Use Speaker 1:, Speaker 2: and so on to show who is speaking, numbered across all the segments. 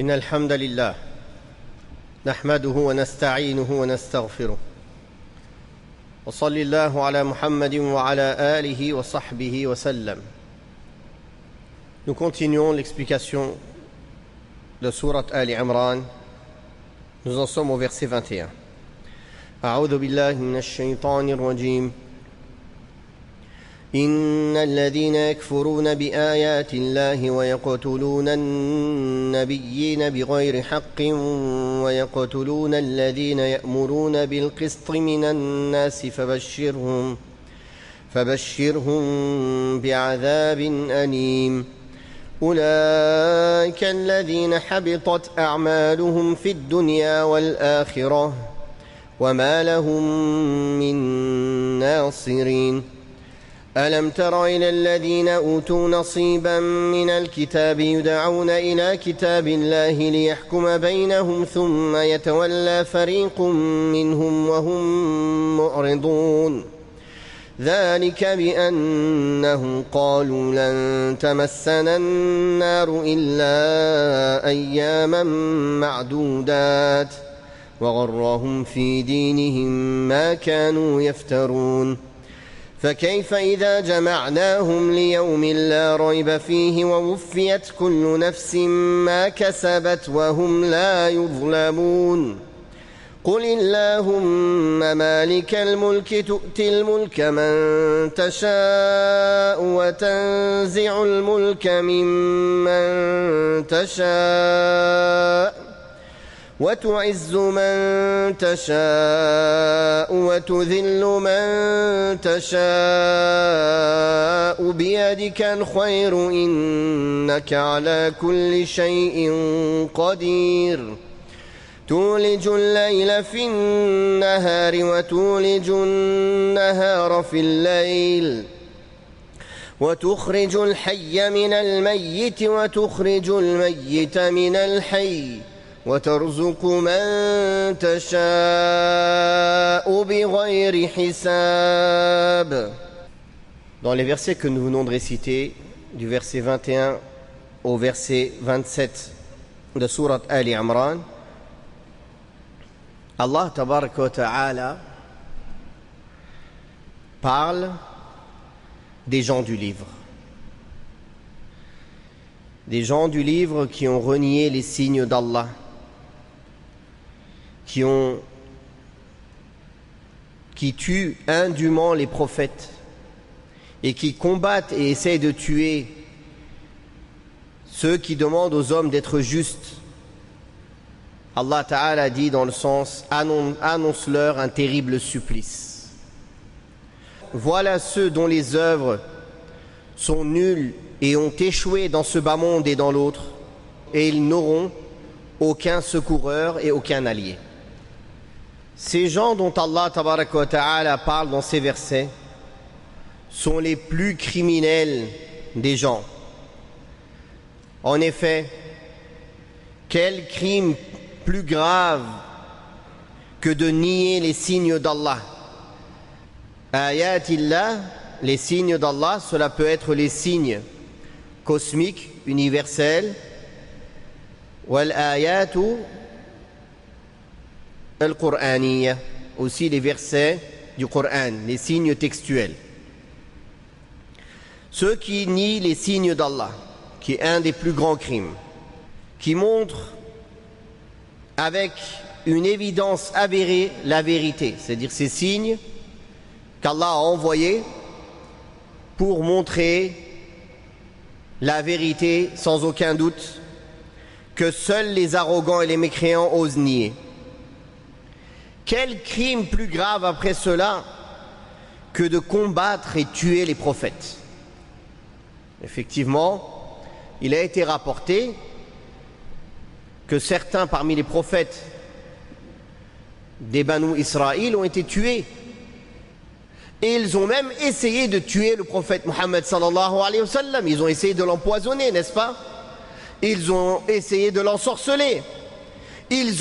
Speaker 1: إن الحمد لله نحمده ونستعينه ونستغفره وصلى الله على محمد وعلى آله وصحبه وسلم. Nous continuons l'explication de sourate Ali Imran. Nous en sommes au verset 21. أعوذ بالله من الشيطان الرجيم. إن الذين يكفرون بآيات الله ويقتلون النبيين بغير حق ويقتلون الذين يأمرون بالقسط من الناس فبشرهم بعذاب أليم. أولئك الذين حبطت أعمالهم في الدنيا والآخرة وما لهم من ناصرين. ألم تر إلى الذين أوتوا نصيبا من الكتاب يدعون إلى كتاب الله ليحكم بينهم ثم يتولى فريق منهم وهم معرضون. ذلك بأنهم قالوا لن تمسنا النار إلا أياما معدودات وغرهم في دينهم ما كانوا يفترون. فكيف إذا جمعناهم ليوم لا ريب فيه ووفيت كل نفس ما كسبت وهم لا يظلمون. قل اللهم مالك الملك تؤتي الملك من تشاء وتنزع الملك ممن تشاء وتعز من تشاء وتذل من تشاء بيدك الخير إنك على كل شيء قدير. تولج الليل في النهار وتولج النهار في الليل وتخرج الحي من الميت وتخرج الميت من الحي وترزق من تشاء بغير حساب. Dans les versets que nous venons de réciter, du verset 21 au verset 27 de sourate Ali Imran, Allah tabaraka wa ta'ala parle des gens du livre. Des gens du livre qui ont renié les signes d'Allah, qui tuent indûment les prophètes et qui combattent et essayent de tuer ceux qui demandent aux hommes d'être justes. Allah Ta'ala dit dans le sens annonce-leur un terrible supplice. Voilà ceux dont les œuvres sont nulles et ont échoué dans ce bas monde et dans l'autre, et ils n'auront aucun secoureur et aucun allié. Ces gens dont Allah Tabaraka wa Ta'ala parle dans ces versets sont les plus criminels des gens. En effet, quel crime plus grave que de nier les signes d'Allah. Ayatillah, les signes d'Allah, cela peut être les signes cosmiques, universels, wal ayatu al-Qur'aniyya, aussi les versets du Coran, les signes textuels. Ceux qui nient les signes d'Allah, qui est un des plus grands crimes, qui montrent avec une évidence avérée la vérité, c'est-à-dire ces signes qu'Allah a envoyés pour montrer la vérité sans aucun doute que seuls les arrogants et les mécréants osent nier. Quel crime plus grave après cela que de combattre et tuer les prophètes? Effectivement, il a été rapporté que certains parmi les prophètes des Banu Israël ont été tués. Et ils ont même essayé de tuer le prophète Mohammed sallallahu alayhi wa sallam. Ils ont essayé de l'empoisonner, n'est-ce pas? Ils ont essayé de l'ensorceler. Ils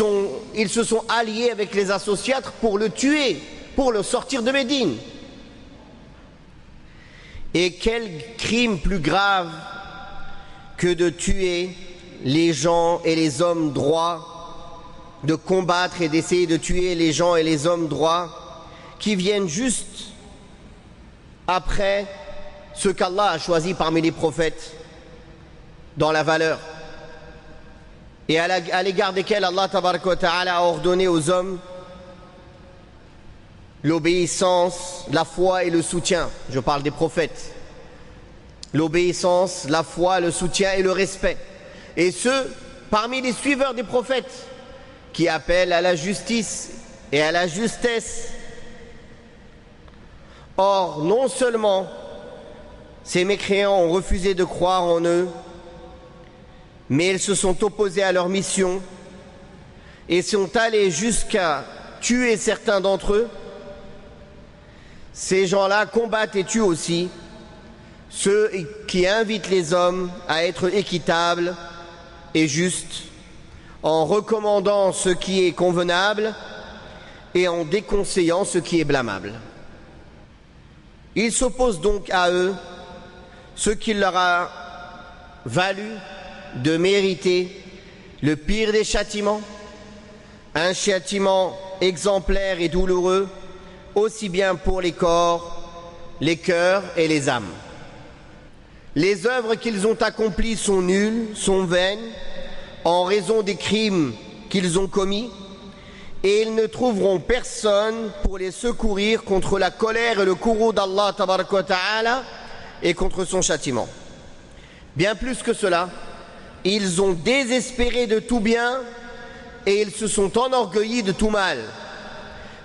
Speaker 1: se sont alliés avec les associates pour le tuer, pour le sortir de Médine. Et quel crime plus grave que de tuer les gens et les hommes droits, de combattre et d'essayer de tuer les gens et les hommes droits qui viennent juste après ce qu'Allah a choisi parmi les prophètes dans la valeur et à l'égard desquels Allah tabaraka wa ta'ala a ordonné aux hommes l'obéissance, la foi et le soutien. Je parle des prophètes. L'obéissance, la foi, le soutien et le respect. Et ceux parmi les suiveurs des prophètes qui appellent à la justice et à la justesse. Or, non seulement ces mécréants ont refusé de croire en eux, mais ils se sont opposés à leur mission et sont allés jusqu'à tuer certains d'entre eux. Ces gens-là combattent et tuent aussi ceux qui invitent les hommes à être équitables et justes, en recommandant ce qui est convenable et en déconseillant ce qui est blâmable. Ils s'opposent donc à eux, ce qui leur a valu de mériter le pire des châtiments, un châtiment exemplaire et douloureux, aussi bien pour les corps, les cœurs et les âmes. Les œuvres qu'ils ont accomplies sont nulles, sont vaines, en raison des crimes qu'ils ont commis, et ils ne trouveront personne pour les secourir contre la colère et le courroux d'Allah tabaraka wa ta'ala et contre son châtiment. Bien plus que cela, ils ont désespéré de tout bien et ils se sont enorgueillis de tout mal.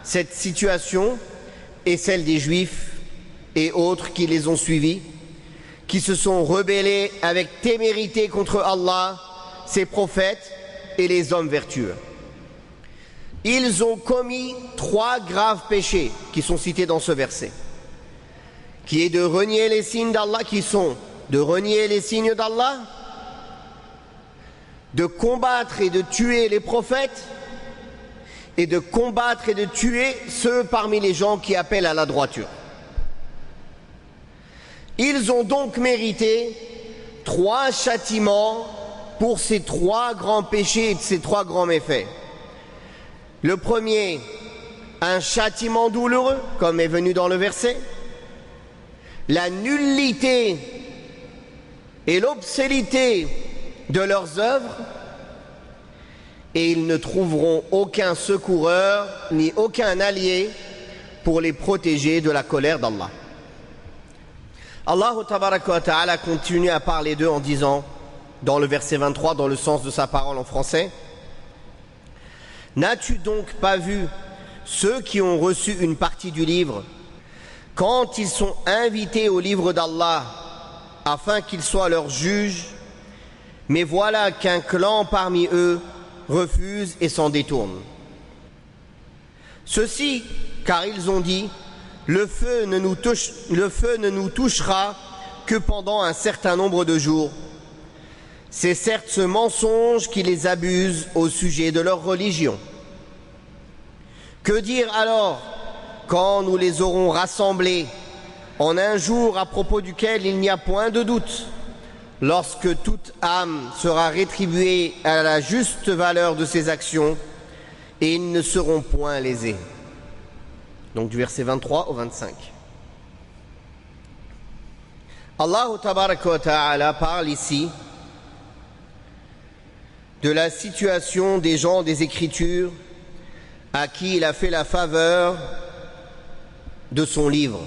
Speaker 1: Cette situation est celle des Juifs et autres qui les ont suivis, qui se sont rebellés avec témérité contre Allah, ses prophètes et les hommes vertueux. Ils ont commis 3 graves péchés qui sont cités dans ce verset, qui est de renier les signes d'Allah, qui sont de renier les signes d'Allah, de combattre et de tuer les prophètes, et de combattre et de tuer ceux parmi les gens qui appellent à la droiture. Ils ont donc mérité 3 châtiments pour ces 3 grands péchés et ces 3 grands méfaits. Le premier, un châtiment douloureux, comme est venu dans le verset, la nullité et l'obscénité de leurs œuvres, et ils ne trouveront aucun secoureur ni aucun allié pour les protéger de la colère d'Allah. Allah tabaraka wa ta'ala continue à parler d'eux en disant, dans le verset 23, dans le sens de sa parole en français, « N'as-tu donc pas vu ceux qui ont reçu une partie du livre, quand ils sont invités au livre d'Allah, afin qu'il soit leur juge, mais voilà qu'un clan parmi eux refuse et s'en détourne. Ceci, car ils ont dit, le feu ne nous touchera que pendant un certain nombre de jours. C'est certes ce mensonge qui les abuse au sujet de leur religion. Que dire alors quand nous les aurons rassemblés en un jour à propos duquel il n'y a point de doute, lorsque toute âme sera rétribuée à la juste valeur de ses actions, et ils ne seront point lésés. » Donc du verset 23 au 25. Allah tabaraka wa ta'ala parle ici de la situation des gens des Écritures à qui il a fait la faveur de son livre,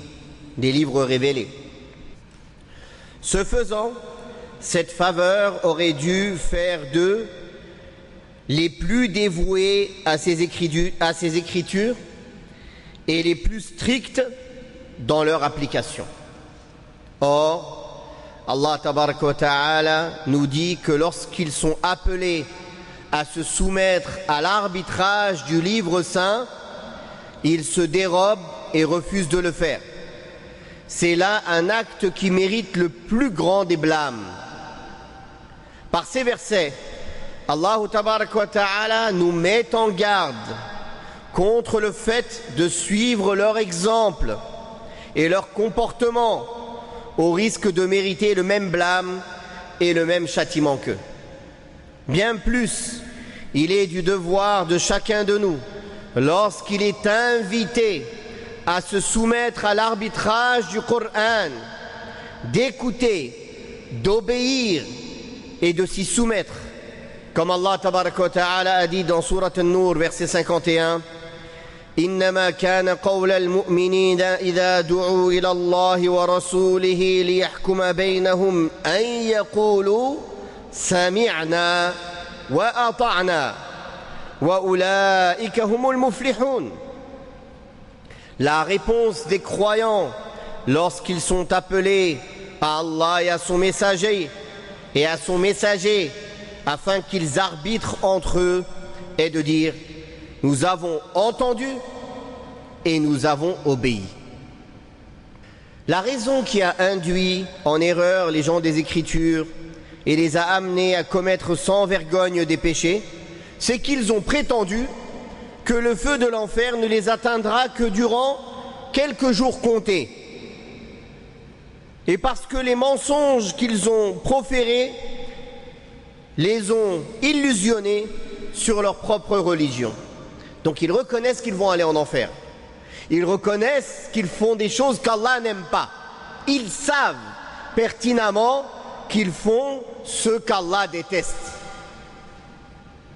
Speaker 1: des livres révélés. Ce faisant, cette faveur aurait dû faire d'eux les plus dévoués à ces écritures et les plus stricts dans leur application. Or, Allah tabaraka wa ta'ala nous dit que lorsqu'ils sont appelés à se soumettre à l'arbitrage du livre saint, ils se dérobent et refusent de le faire. C'est là un acte qui mérite le plus grand des blâmes. Par ces versets, Allah tabaraka wa ta'ala nous met en garde contre le fait de suivre leur exemple et leur comportement au risque de mériter le même blâme et le même châtiment qu'eux. Bien plus, il est du devoir de chacun de nous, lorsqu'il est invité à se soumettre à l'arbitrage du Coran, d'écouter, d'obéir et de s'y soumettre. Comme Allah tabaraka wa ta'ala a dit dans Surat An-Nur, verset 51, إنما كان قول المؤمنين إذا دعوا إلى الله ورسوله ليحكم بينهم أن يقولوا سمعنا وأطعنا وأولئك هم المفلحون. La réponse des croyants lorsqu'ils sont appelés à Allah et à son messager afin qu'ils arbitrent entre eux est de dire: nous avons entendu et nous avons obéi. La raison qui a induit en erreur les gens des Écritures et les a amenés à commettre sans vergogne des péchés, c'est qu'ils ont prétendu que le feu de l'enfer ne les atteindra que durant quelques jours comptés. Et parce que les mensonges qu'ils ont proférés les ont illusionnés sur leur propre religion. Donc ils reconnaissent qu'ils vont aller en enfer. Ils reconnaissent qu'ils font des choses qu'Allah n'aime pas. Ils savent pertinemment qu'ils font ce qu'Allah déteste.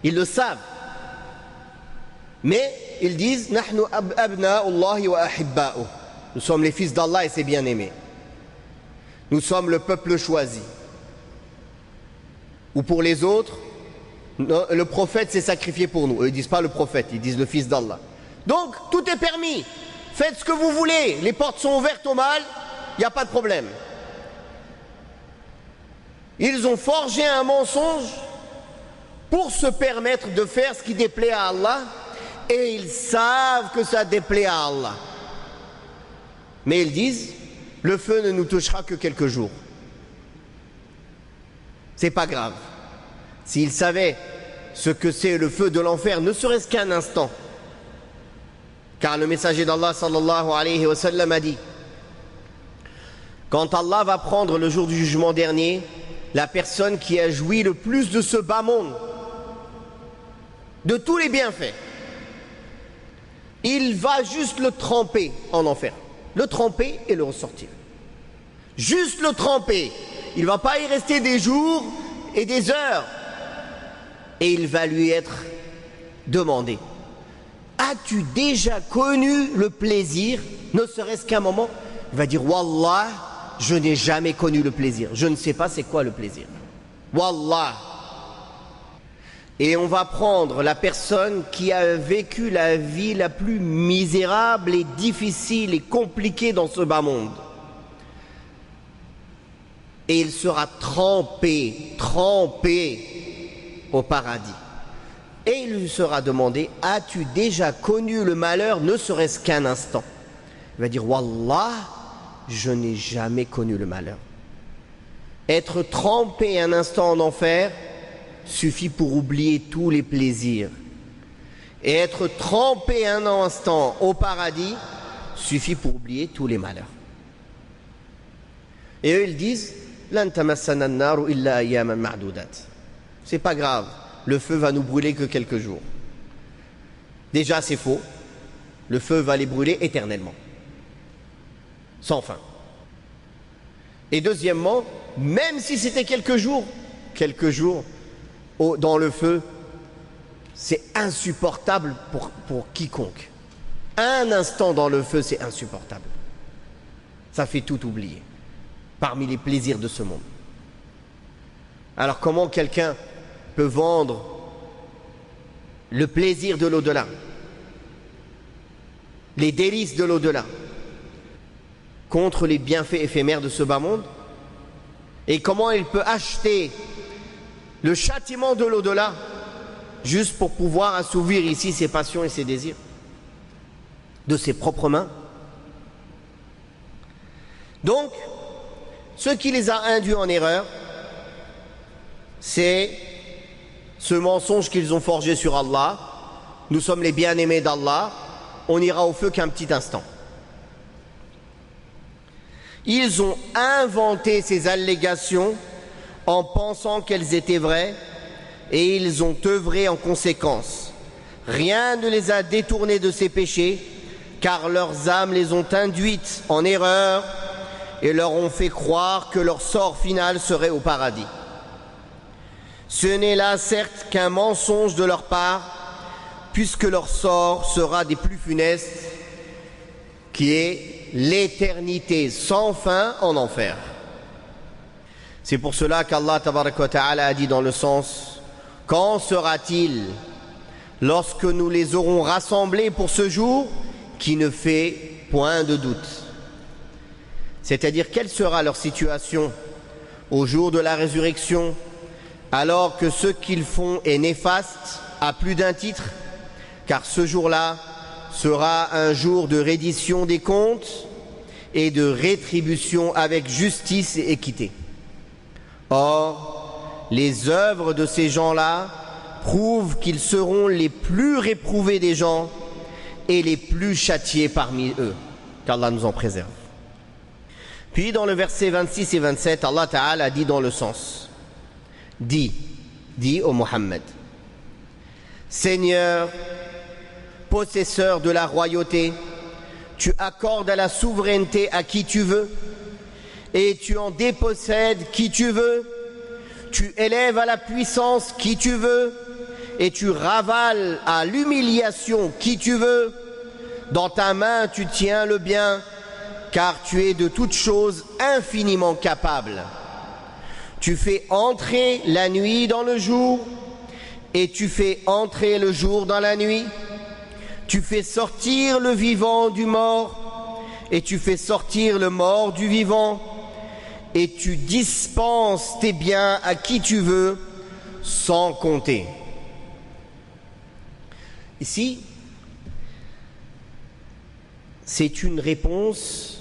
Speaker 1: Ils le savent. Mais ils disent: Nahnu abna'ullahi wa ahibba'uh. Nous sommes les fils d'Allah et ses bien-aimés. Nous sommes le peuple choisi. Ou pour les autres, le prophète s'est sacrifié pour nous. Eux, ils disent pas le prophète, ils disent le fils d'Allah. Donc, tout est permis. Faites ce que vous voulez. Les portes sont ouvertes au mal, il n'y a pas de problème. Ils ont forgé un mensonge pour se permettre de faire ce qui déplaît à Allah, et ils savent que ça déplaît à Allah. Mais ils disent: le feu ne nous touchera que quelques jours. C'est pas grave. S'ils savaient ce que c'est le feu de l'enfer, ne serait-ce qu'un instant. Car le messager d'Allah sallallahu alayhi wa sallam a dit: quand Allah va prendre le jour du jugement dernier, la personne qui a joui le plus de ce bas monde, de tous les bienfaits, il va juste le tremper en enfer. Le tremper et le ressortir. Juste le tremper. Il ne va pas y rester des jours et des heures. Et il va lui être demandé: as-tu déjà connu le plaisir, ne serait-ce qu'un moment? Il va dire: Wallah, je n'ai jamais connu le plaisir. Je ne sais pas c'est quoi le plaisir. Wallah. Et on va prendre la personne qui a vécu la vie la plus misérable et difficile et compliquée dans ce bas monde. Et il sera trempé au paradis. Et il lui sera demandé: as-tu déjà connu le malheur, ne serait-ce qu'un instant? Il va dire: Wallah, je n'ai jamais connu le malheur. Être trempé un instant en enfer suffit pour oublier tous les plaisirs. Et être trempé un instant au paradis suffit pour oublier tous les malheurs. Et eux, ils disent: Lan tamassana an-naru illa ayyaman ma'dudat. C'est pas grave, le feu va nous brûler que quelques jours. Déjà, c'est faux. Le feu va les brûler éternellement, sans fin. Et deuxièmement, même si c'était quelques jours dans le feu, c'est insupportable pour quiconque. Un instant dans le feu, c'est insupportable. Ça fait tout oublier parmi les plaisirs de ce monde. Alors comment quelqu'un peut vendre le plaisir de l'au-delà, les délices de l'au-delà, contre les bienfaits éphémères de ce bas monde? Et comment il peut acheter le châtiment de l'au-delà juste pour pouvoir assouvir ici ses passions et ses désirs de ses propres mains? Donc, ce qui les a induits en erreur, c'est ce mensonge qu'ils ont forgé sur Allah: nous sommes les bien-aimés d'Allah, on n'ira au feu qu'un petit instant. Ils ont inventé ces allégations en pensant qu'elles étaient vraies, et ils ont œuvré en conséquence. Rien ne les a détournés de ces péchés, car leurs âmes les ont induites en erreur et leur ont fait croire que leur sort final serait au paradis. Ce n'est là certes qu'un mensonge de leur part, puisque leur sort sera des plus funestes, qui est l'éternité sans fin en enfer. C'est pour cela qu'Allah tabaraka wa ta'ala a dit dans le sens: quand sera-t-il lorsque nous les aurons rassemblés pour ce jour qui ne fait point de doute? C'est-à-dire, quelle sera leur situation au jour de la résurrection, alors que ce qu'ils font est néfaste à plus d'un titre, car ce jour-là sera un jour de reddition des comptes et de rétribution avec justice et équité. Or, les œuvres de ces gens-là prouvent qu'ils seront les plus réprouvés des gens et les plus châtiés parmi eux, qu'Allah nous en préserve. Puis dans le verset 26 et 27, Allah Ta'ala dit dans le sens: dis ô Muhammad, Seigneur, possesseur de la royauté, tu accordes à la souveraineté à qui tu veux, et tu en dépossèdes qui tu veux, tu élèves à la puissance qui tu veux, et tu ravales à l'humiliation qui tu veux. Dans ta main tu tiens le bien, car tu es de toutes choses infiniment capable. Tu fais entrer la nuit dans le jour, et tu fais entrer le jour dans la nuit. Tu fais sortir le vivant du mort, et tu fais sortir le mort du vivant, et tu dispenses tes biens à qui tu veux, sans compter. Ici, c'est une réponse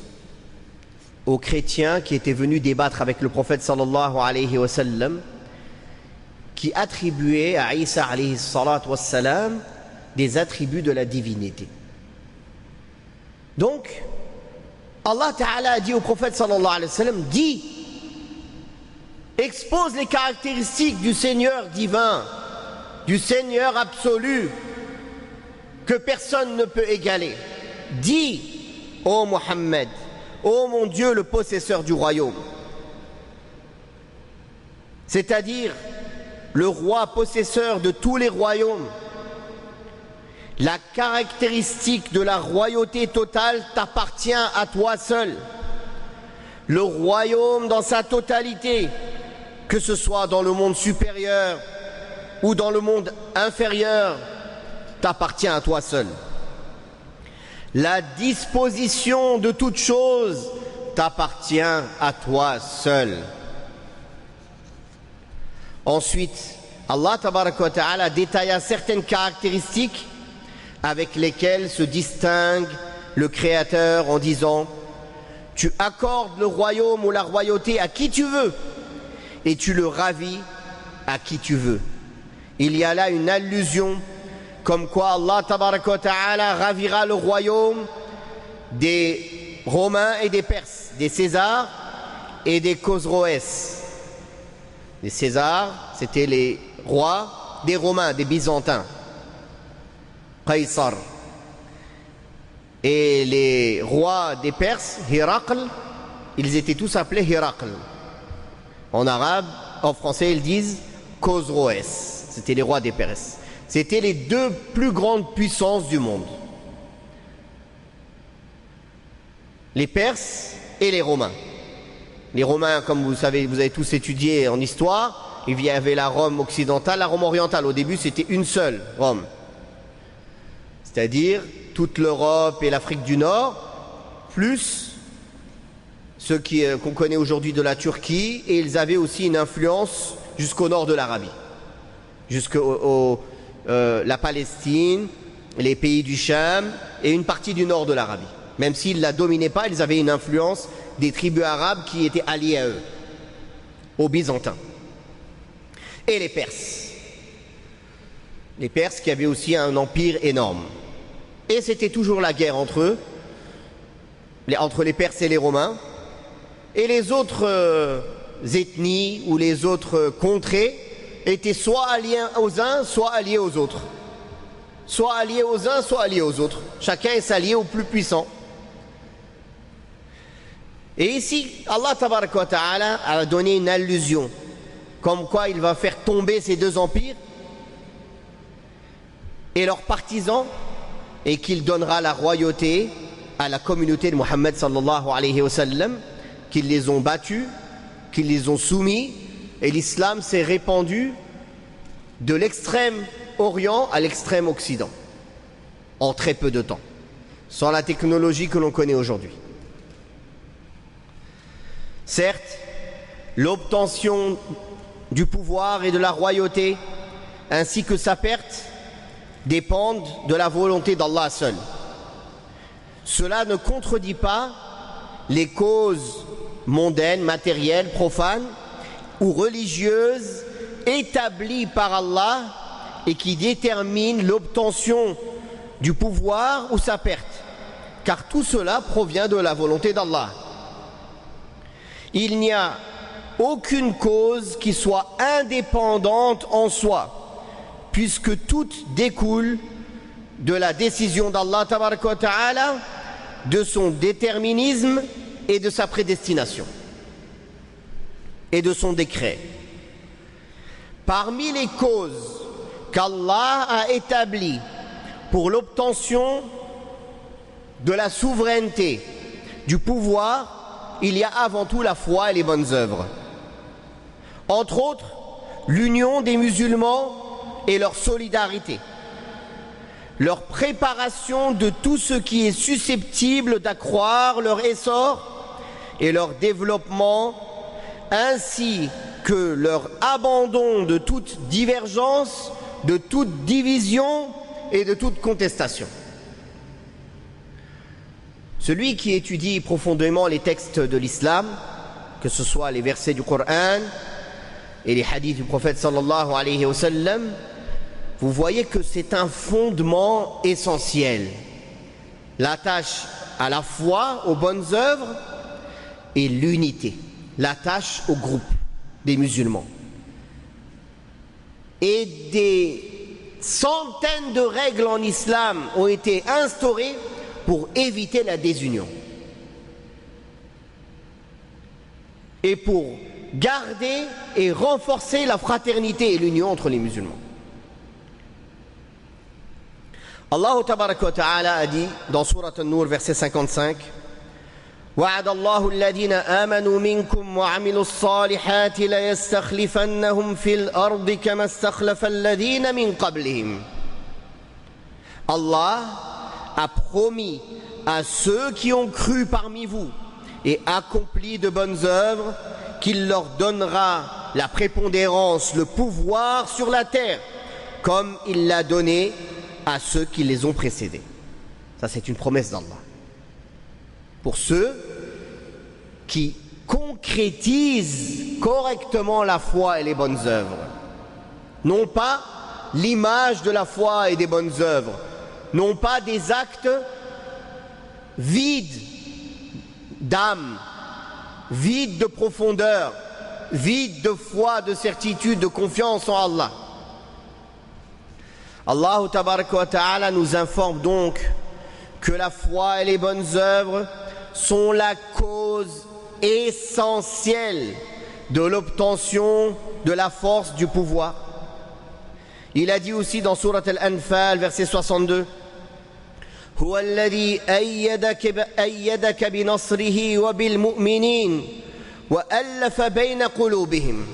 Speaker 1: aux chrétiens qui étaient venus débattre avec le prophète sallallahu alayhi wa sallam, qui attribuaient à Isa alayhi salatu wa salam des attributs de la divinité. Donc, Allah Ta'ala a dit au prophète sallallahu alayhi wa sallam: dis, expose les caractéristiques du Seigneur divin, du Seigneur absolu, que personne ne peut égaler. Dis, ô Muhammad, ô mon Dieu, le possesseur du royaume, c'est-à-dire le roi possesseur de tous les royaumes. La caractéristique de la royauté totale t'appartient à toi seul. Le royaume dans sa totalité, que ce soit dans le monde supérieur ou dans le monde inférieur, t'appartient à toi seul. La disposition de toute chose t'appartient à toi seul. Ensuite, Allah tabaraka wa ta'ala détailla certaines caractéristiques avec lesquelles se distingue le Créateur en disant: tu accordes le royaume ou la royauté à qui tu veux et tu le ravis à qui tu veux. Il y a là une allusion comme quoi Allah tabaraka wa ta'ala ravira le royaume des Romains et des Perses, des Césars et des Khosroès. Les Césars, c'était les rois des Romains, des Byzantins, Qaysar. Et les rois des Perses, Hiraql, ils étaient tous appelés Hiraql. En arabe, en français, ils disent Khosroès. C'était les rois des Perses. C'était les deux plus grandes puissances du monde. Les Perses et les Romains. Les Romains, comme vous savez, vous avez tous étudié en histoire, il y avait la Rome occidentale, la Rome orientale. Au début, c'était une seule Rome. C'est-à-dire toute l'Europe et l'Afrique du Nord, plus ceux qu'on connaît aujourd'hui de la Turquie, et ils avaient aussi une influence jusqu'au nord de l'Arabie, jusqu'à la Palestine, les pays du Cham et une partie du nord de l'Arabie. Même s'ils ne la dominaient pas, ils avaient une influence des tribus arabes qui étaient alliées à eux, aux Byzantins. Et les Perses. Les Perses qui avaient aussi un empire énorme. Et c'était toujours la guerre entre eux, entre les Perses et les Romains. Et les autres ethnies ou les autres contrées étaient soit alliés aux uns, soit alliés aux autres. Soit alliés aux uns, soit alliés aux autres. Chacun s'alliait au plus puissant. Et ici, Allah tabaraka wa ta'ala a donné une allusion, comme quoi il va faire tomber ces deux empires et leurs partisans, et qu'il donnera la royauté à la communauté de Mohammed sallallahu alayhi wa sallam, qu'ils les ont battus, qu'ils les ont soumis, et l'islam s'est répandu de l'extrême Orient à l'extrême Occident en très peu de temps, sans la technologie que l'on connaît aujourd'hui. Certes, l'obtention du pouvoir et de la royauté, ainsi que sa perte, dépendent de la volonté d'Allah seul. Cela ne contredit pas les causes mondaines, matérielles, profanes ou religieuses établies par Allah et qui déterminent l'obtention du pouvoir ou sa perte, car tout cela provient de la volonté d'Allah. Il n'y a aucune cause qui soit indépendante en soi, puisque toutes découlent de la décision d'Allah tabaraka wa ta'ala, de son déterminisme et de sa prédestination et de son décret. Parmi les causes qu'Allah a établies pour l'obtention de la souveraineté, du pouvoir, il y a avant tout la foi et les bonnes œuvres. Entre autres, l'union des musulmans et leur solidarité, leur préparation de tout ce qui est susceptible d'accroître leur essor et leur développement, ainsi que leur abandon de toute divergence, de toute division et de toute contestation. Celui qui étudie profondément les textes de l'islam, que ce soit les versets du Coran et les hadiths du prophète sallallahu alayhi wa sallam, vous voyez que c'est un fondement essentiel. L'attache à la foi, aux bonnes œuvres, et l'unité, l'attache au groupe des musulmans. Et des centaines de règles en islam ont été instaurées pour éviter la désunion et pour garder et renforcer la fraternité et l'union entre les musulmans. Allah tabaraka wa ta'ala a dit dans Surat An-Nur verset 55: وعد الله الذين آمنوا منكم وعملوا الصالحات ليستخلفنهم في الأرض كما استخلف الذين من قبلهم. Allah a promis à ceux qui ont cru parmi vous et accompli de bonnes œuvres qu'il leur donnera la prépondérance, le pouvoir sur la terre, comme il l'a donné à ceux qui les ont précédés. Ça, c'est une promesse d'Allah. Pour ceux qui concrétisent correctement la foi et les bonnes œuvres. Non pas l'image de la foi et des bonnes œuvres, non pas des actes vides d'âme, vides de profondeur, vides de foi, de certitude, de confiance en Allah. Allah tabaraka wa ta'ala nous informe donc que la foi et les bonnes œuvres sont la cause essentielle de l'obtention de la force du pouvoir. Il a dit aussi dans Surat Al-Anfal, verset 62: هو الذي أيدك بنصره وبالمؤمنين وألف بين قلوبهم.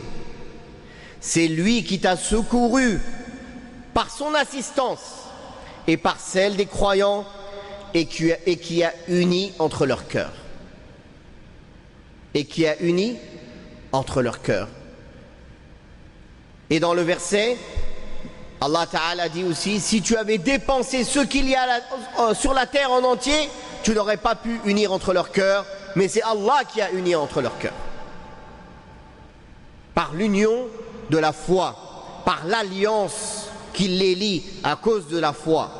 Speaker 1: C'est lui qui t'a secouru par son assistance et par celle des croyants et qui a uni entre leurs cœurs. Et qui a uni entre leurs cœurs. Et dans le verset, Allah Ta'ala dit aussi: si tu avais dépensé ce qu'il y a sur la terre en entier, tu n'aurais pas pu unir entre leurs cœurs, mais c'est Allah qui a uni entre leurs cœurs. Par l'union de la foi, par l'alliance qui les lie à cause de la foi.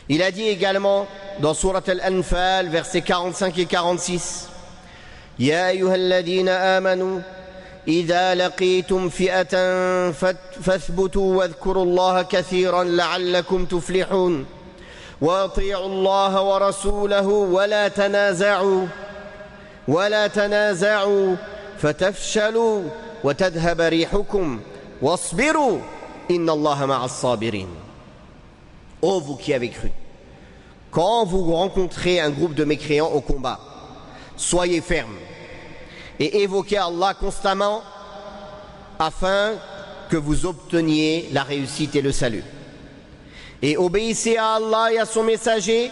Speaker 1: Il a dit également dans Surat Al-Anfal, versets 45 et 46: Ya ayyuhalladhina amanu إذا لقيتم فئة فاثبتوا واذكروا الله كثيرا لعلكم تفلحون وأطيعوا الله ورسوله ولا تنازعوا فتفشلوا وتذهب ريحكم واصبروا إن الله مع الصابرين. Ô vous qui avez cru, quand vous rencontrez un groupe de mécréants au combat, soyez fermes et évoquez Allah constamment afin que vous obteniez la réussite et le salut. Et obéissez à Allah et à son messager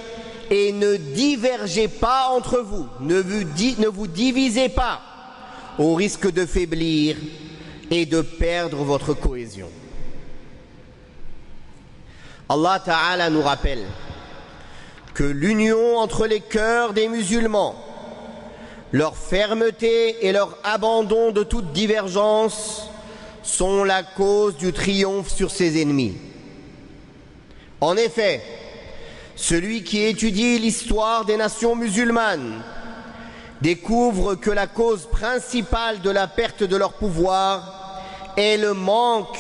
Speaker 1: et ne divergez pas entre vous, ne vous divisez pas au risque de faiblir et de perdre votre cohésion. Allah Ta'ala nous rappelle que l'union entre les cœurs des musulmans, leur fermeté et leur abandon de toute divergence sont la cause du triomphe sur ses ennemis. En effet, celui qui étudie l'histoire des nations musulmanes découvre que la cause principale de la perte de leur pouvoir est le manque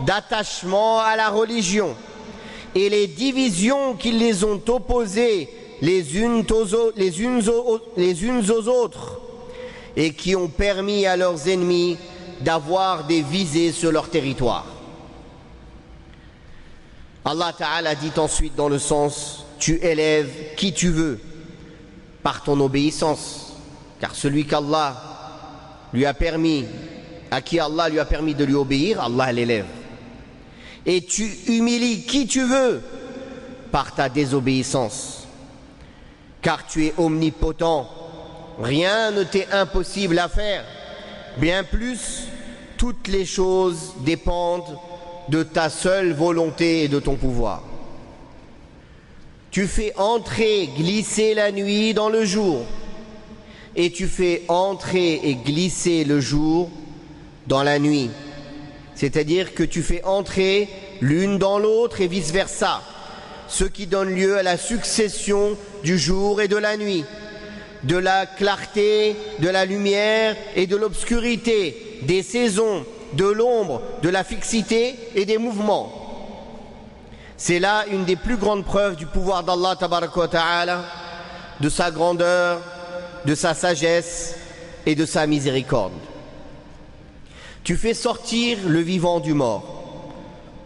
Speaker 1: d'attachement à la religion et les divisions qui les ont opposées les unes aux autres et qui ont permis à leurs ennemis d'avoir des visées sur leur territoire. Allah Ta'ala dit ensuite dans le sens « Tu élèves qui tu veux par ton obéissance, car celui qu'Allah lui a permis, à qui Allah lui a permis de lui obéir, Allah l'élève. Et tu humilies qui tu veux par ta désobéissance, car tu es omnipotent, rien ne t'est impossible à faire, bien plus, toutes les choses dépendent de ta seule volonté et de ton pouvoir. Tu fais entrer, glisser la nuit dans le jour, et tu fais entrer et glisser le jour dans la nuit. C'est-à-dire que tu fais entrer l'une dans l'autre et vice-versa, ce qui donne lieu à la succession du jour et de la nuit, de la clarté, de la lumière et de l'obscurité, des saisons, de l'ombre, de la fixité et des mouvements. C'est là une des plus grandes preuves du pouvoir d'Allah tabaraka wa ta'ala, de sa grandeur, de sa sagesse et de sa miséricorde. Tu fais sortir le vivant du mort,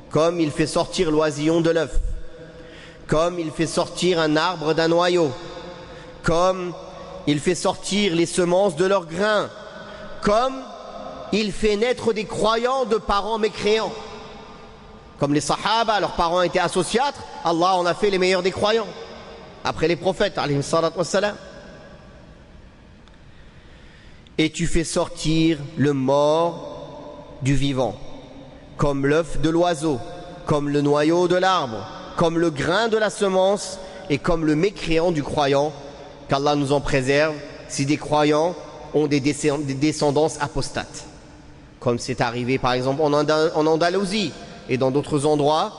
Speaker 1: comme il fait sortir l'oisillon de l'œuf, comme il fait sortir un arbre d'un noyau, comme il fait sortir les semences de leurs grains, comme il fait naître des croyants de parents mécréants. Comme les Sahaba, leurs parents étaient associatres, Allah en a fait les meilleurs des croyants, après les prophètes, alayhi salatu wassalam. Et tu fais sortir le mort du vivant, comme l'œuf de l'oiseau, comme le noyau de l'arbre, comme le grain de la semence et comme le mécréant du croyant, qu'Allah nous en préserve si des croyants ont des descendances apostates. Comme c'est arrivé par exemple en Andalousie et dans d'autres endroits,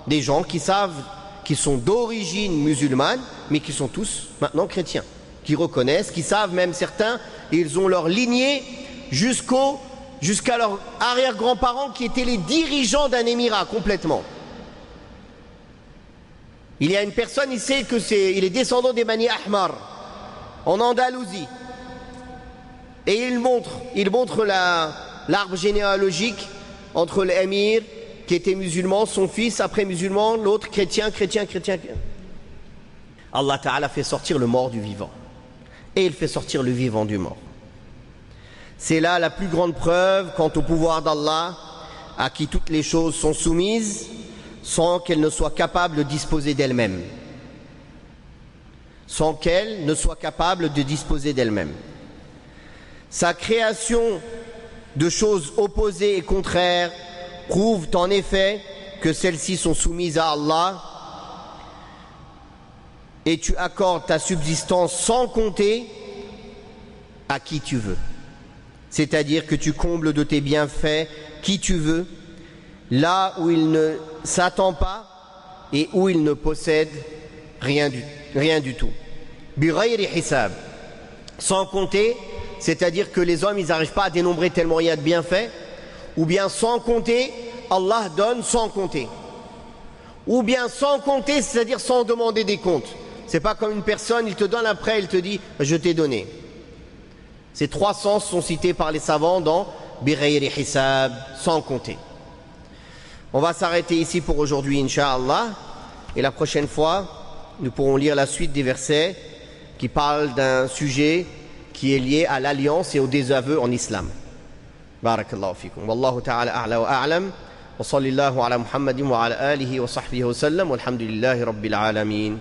Speaker 1: des gens qui savent, qui sont d'origine musulmane, mais qui sont tous maintenant chrétiens, qui reconnaissent, qui savent même certains, ils ont leur lignée jusqu'à leurs arrière-grands-parents qui étaient les dirigeants d'un émirat complètement. Il y a une personne, il sait que il est descendant des Bani Ahmar en Andalousie. Et il montre l'arbre généalogique entre l'émir qui était musulman, son fils après musulman, l'autre chrétien. Allah Ta'ala fait sortir le mort du vivant. Et il fait sortir le vivant du mort. C'est là la plus grande preuve quant au pouvoir d'Allah, à qui toutes les choses sont soumises, sans qu'elles ne soient capables de disposer d'elles-mêmes. Sans qu'elles ne soient capables de disposer d'elles-mêmes. Sa création de choses opposées et contraires prouve en effet que celles-ci sont soumises à Allah, et tu accordes ta subsistance sans compter à qui tu veux. C'est-à-dire que tu combles de tes bienfaits qui tu veux, là où il ne s'attend pas et où il ne possède rien du tout. Bighayri hisab, sans compter c'est-à-dire que les hommes ils n'arrivent pas à dénombrer tellement il y a de bienfaits, ou bien sans compter, Allah donne sans compter. Ou bien sans compter, c'est-à-dire sans demander des comptes. C'est pas comme une personne, il te donne après, il te dit je t'ai donné. Ces trois sens sont cités par les savants dans Bighayri Hisab, sans compter. On va s'arrêter ici pour aujourd'hui, Inch'Allah. Et la prochaine fois, nous pourrons lire la suite des versets qui parlent d'un sujet qui est lié à l'alliance et au désaveu en islam. Barakallahu fikum. Wallahu ta'ala a'la wa a'lam. Wa sallallahu ala Muhammadin wa ala alihi wa sahbihi wa sallam. Walhamdulillahi rabbil alamin.